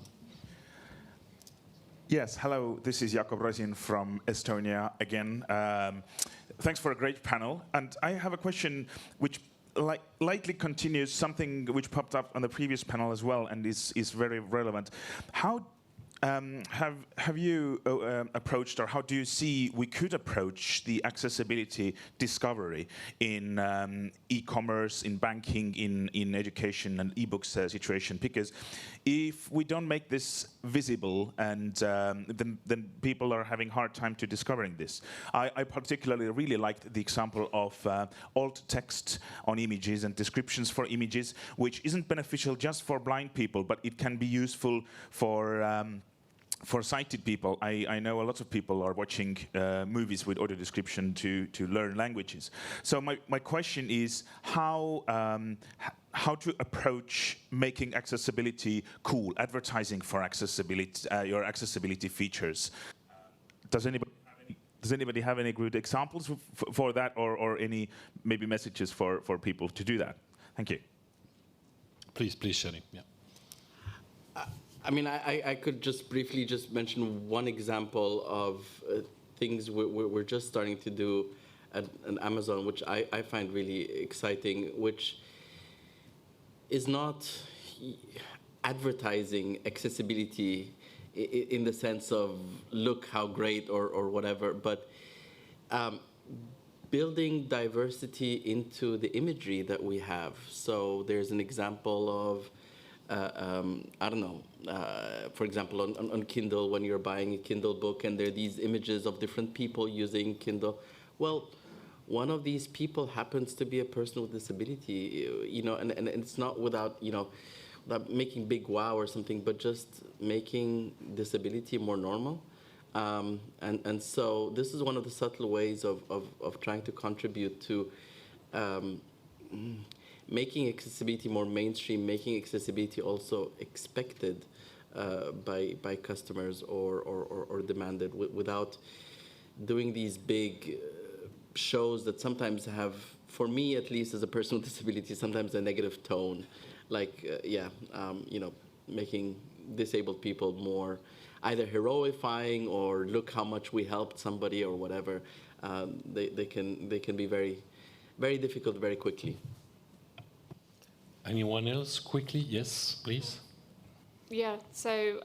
Yes, hello, this is Jakob Rosin from Estonia again. Thanks for a great panel. And I have a question which lightly continues something which popped up on the previous panel as well and is very relevant. How have you approached, or how do you see we could approach the accessibility discovery in e-commerce, in banking, in education and ebooks situation? Because if we don't make this visible, and then people are having a hard time to discovering this. I particularly really liked the example of alt text on images and descriptions for images, which isn't beneficial just for blind people, but it can be useful for sighted people. I know a lot of people are watching movies with audio description to learn languages. So my question is how to approach making accessibility cool, advertising for accessibility, your accessibility features. Does anybody have any good examples for that, or any maybe messages for people to do that? Thank you. Please, Shani. Yeah. I mean, I could just briefly just mention one example of things we're just starting to do at Amazon, which I find really exciting, which is not advertising accessibility in the sense of look how great or whatever, but building diversity into the imagery that we have. So there's an example of I don't know, for example, on Kindle, when you're buying a Kindle book and there are these images of different people using Kindle. Well, one of these people happens to be a person with disability, you know, and it's not without, you know, without making big wow or something, but just making disability more normal. And so this is one of the subtle ways of trying to contribute to making accessibility more mainstream, making accessibility also expected by customers or demanded, without doing these big shows that sometimes have, for me at least as a person with disability, sometimes a negative tone. Like, you know, making disabled people more either heroifying or look how much we helped somebody or whatever. They can be very, very difficult very quickly. Anyone else? Quickly, yes, please. Yeah, so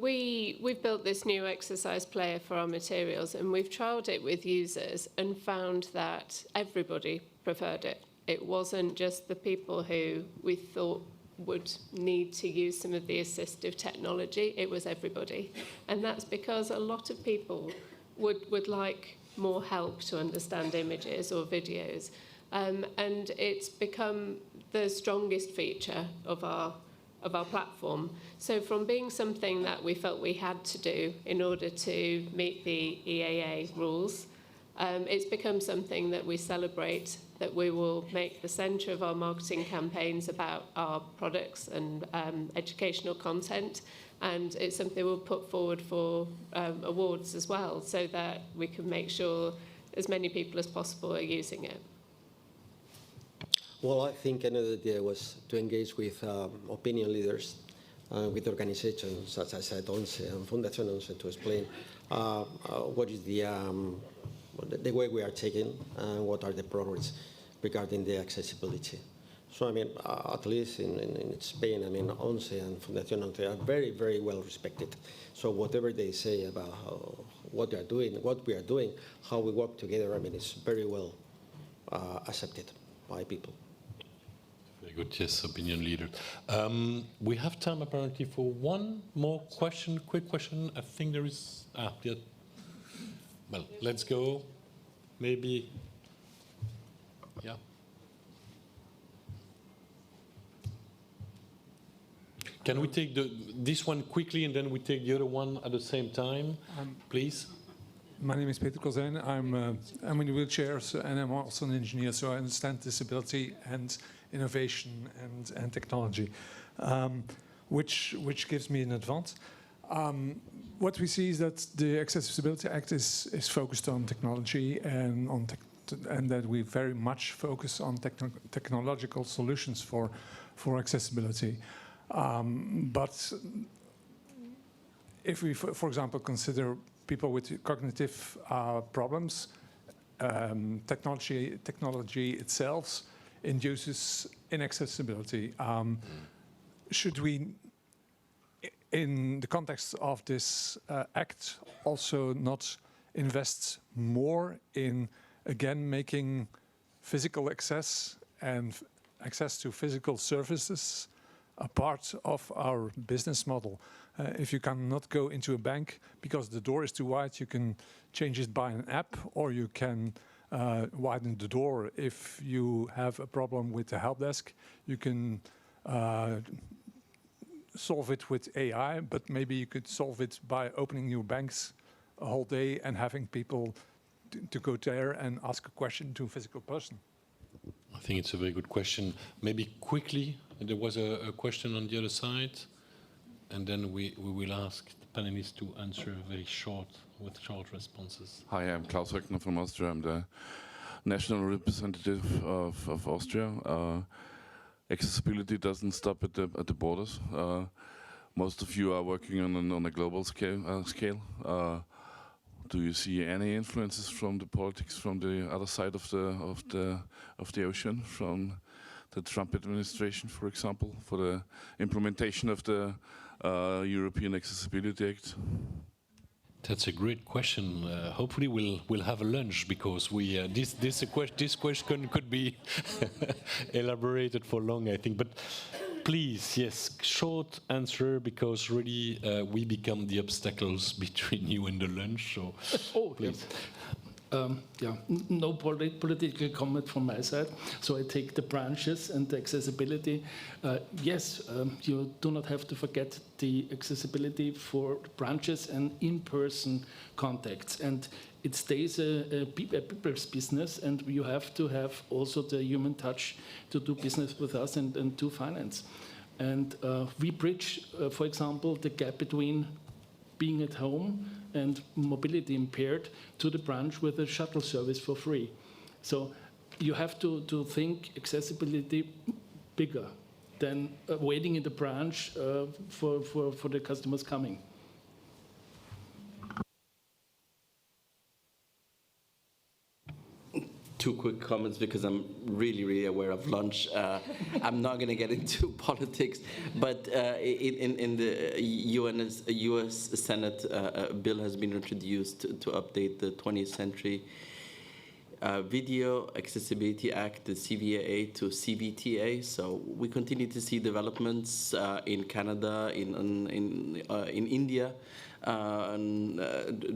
we've built this new exercise player for our materials, and we've trialled it with users and found that everybody preferred it. It wasn't just the people who we thought would need to use some of the assistive technology, it was everybody. And that's because a lot of people would like more help to understand images or videos. And it's become the strongest feature of our platform. So from being something that we felt we had to do in order to meet the EAA rules, it's become something that we celebrate, that we will make the centre of our marketing campaigns about our products and educational content. And it's something we'll put forward for awards as well, so that we can make sure as many people as possible are using it. Well, I think another idea was to engage with opinion leaders, with organizations such as ONCE and Fundación ONCE to explain what is the way we are taking and what are the progress regarding the accessibility. So, I mean, at least in Spain, I mean, ONCE and Fundación ONCE are very, very well respected. So whatever they say about what they are doing, what we are doing, how we work together, I mean, it's very well accepted by people. Very good, yes, opinion leader. We have time apparently for one more question, quick question. I think there is, yeah. Well, let's go. Maybe, yeah. Can we take this one quickly and then we take the other one at the same time, please? My name is Peter Kozijn. I'm in wheelchairs and I'm also an engineer, so I understand disability and innovation and technology, which gives me an advantage. What we see is that the Accessibility Act is focused on technology and and that we very much focus on technological solutions for accessibility. But if we, for example, consider people with cognitive problems, technology itself induces inaccessibility. Should we, in the context of this act, also not invest more in, again, making physical access and access to physical services a part of our business model? If you cannot go into a bank because the door is too wide, you can change it by an app, or you can widen the door. If you have a problem with the help desk, you can solve it with AI, but maybe you could solve it by opening your banks a whole day and having people to go there and ask a question to a physical person. I think it's a very good question. Maybe quickly, there was a question on the other side, and then we will ask the panelists to answer very short, with short responses. Hi, I'm Klaus Höckner from Austria. I'm the national representative of Austria. Accessibility doesn't stop at the borders. Most of you are working on a global scale. Do you see any influences from the politics from the other side of the ocean, from the Trump administration, for example, for the implementation of the European Accessibility Act? That's a great question. Hopefully, we'll have a lunch, because this question could be elaborated for long, I think. But please, yes, short answer, because really we become the obstacles between you and the lunch. So, please. Yeah, no political comment from my side. So I take the branches and the accessibility. Yes, you do not have to forget the accessibility for branches and in-person contacts. And it stays a people's business, and you have to have also the human touch to do business with us and do finance. And we bridge, for example, the gap between being at home and mobility impaired to the branch with a shuttle service for free. So you have to think accessibility bigger than waiting in the branch for the customers coming. Two quick comments, because I'm really aware of lunch. I'm not going to get into politics, but in the U.S. Senate, a bill has been introduced to update the 20th Century Video Accessibility Act, the CVAA, to CVTA. So we continue to see developments in Canada, in India.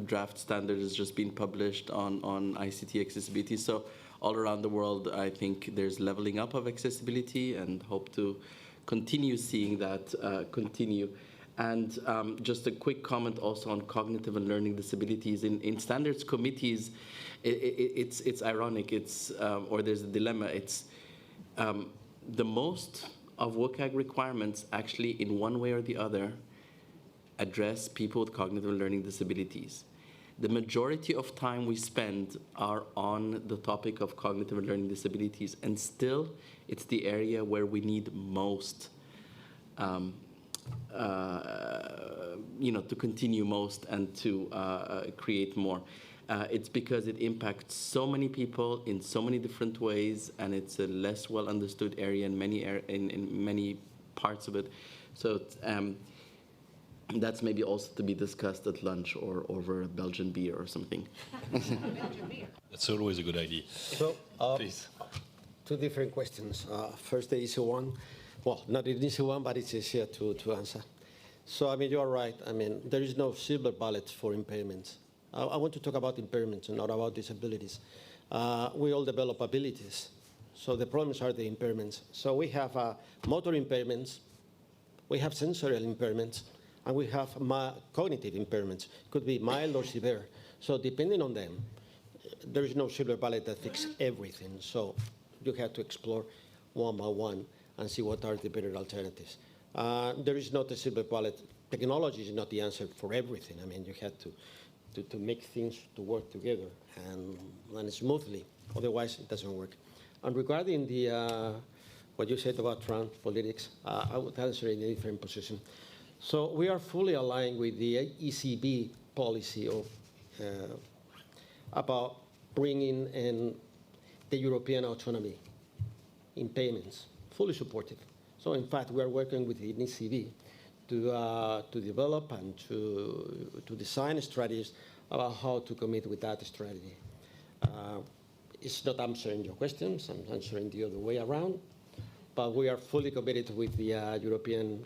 Draft standard has just been published on ICT accessibility. So all around the world, I think there's leveling up of accessibility, and hope to continue seeing that continue. And just a quick comment also on cognitive and learning disabilities. In standards committees, it's ironic. Or there's a dilemma. It's the most of WCAG requirements actually, in one way or the other, address people with cognitive and learning disabilities. the majority of time we spend are on the topic of cognitive and learning disabilities, and still it's the area where we need most, to continue most and to create more. It's because it impacts so many people in so many different ways, and it's a less well understood area in many parts of it. So that's maybe also to be discussed at lunch or over a Belgian beer or something. That's always a good idea. So, Please. two different questions. First, the easy one. Well, not an easy one, but it's easier to answer. So, I mean, you are right. I mean, there is no silver bullet for impairments. I want to talk about impairments and not about disabilities. We all develop abilities. So the problems are the impairments. So we have motor impairments, we have sensorial impairments, and we have cognitive impairments. It could be mild or severe. So depending on them, there is no silver bullet that fixes everything. So you have to explore one by one and see what are the better alternatives. There is not a silver bullet. Technology is not the answer for everything. I mean, you have to make things to work together and smoothly. Otherwise, it doesn't work. And regarding the what you said about trans politics, I would answer in a different position. So we are fully aligned with the ECB policy of about bringing in the European autonomy in payments, fully supportive. So in fact, we are working with the ECB to develop and to design strategies about how to commit with that strategy. It's not answering your questions, I'm answering the other way around, but we are fully committed with the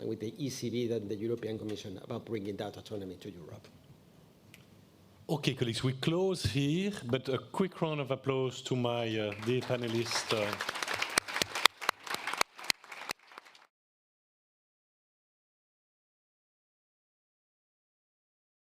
with the ECB and the European Commission about bringing that autonomy to Europe. Okay, colleagues, we close here, but a quick round of applause to my dear panelists.